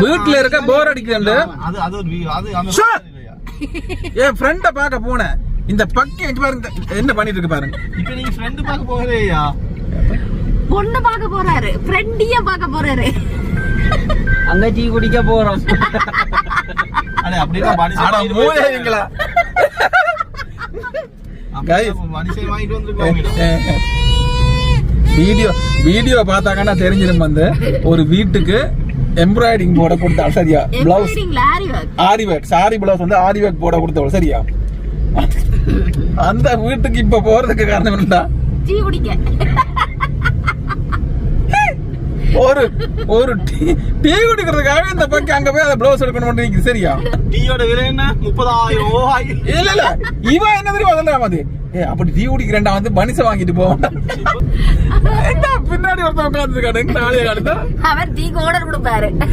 வீட்டுல இருக்க போர் அடிக்குது. என் ஃப்ரெண்ட பாக்க போனேன். இந்த பக்கம் பாருங்க என்ன பண்ணிட்டு இருக்கு பாருங்க. இப்ப நீங்க ஃப்ரெண்ட் பாக்க போறேயா? பொண்ணு பாக்க போறாரு, ஃப்ரெண்டிய பாக்க போறாரு. அங்க டீ குடிக்க போறோம். அட அப்படினா மனுஷன் மூளைங்களா? गाइस மனுஷன் வாங்கிட்டு வந்திருக்காங்க. வீடியோ பார்த்தாங்கன்னா தெரிஞ்சிரும். வந்து ஒரு வீட்டுக்கு எம்ப்ராய்டிங் போட கொடுத்தா சரியா? பிளவுஸ் ஆரி ஒர்க், சாரி பிளவுஸ் வந்து ஆரி ஒர்க் போட கொடுத்தா சரியா? அந்த வீட்டுக்கு இப்ப போறதுக்கு காரணம் என்னடா? டீ குடிக்க. ஒரு டீ குடிக்கிறதுக்காக இந்த பக்கம் அங்க போய் அந்த பிளவுஸ் எடுக்கணும் சரியா? டீயோட விலை என்ன? 30,000. இல்ல இவன் என்ன தெரியும் அதெல்லாம் அது அப்படி டீ குடிக்கிறேன்டா வந்து பனிச வாங்கிட்டு போவான். பின்னாடி ஒருத்தன் உட்கார்ந்து இருக்காரு. அவர் டீ ஆர்டர் கொடுப்பாரு.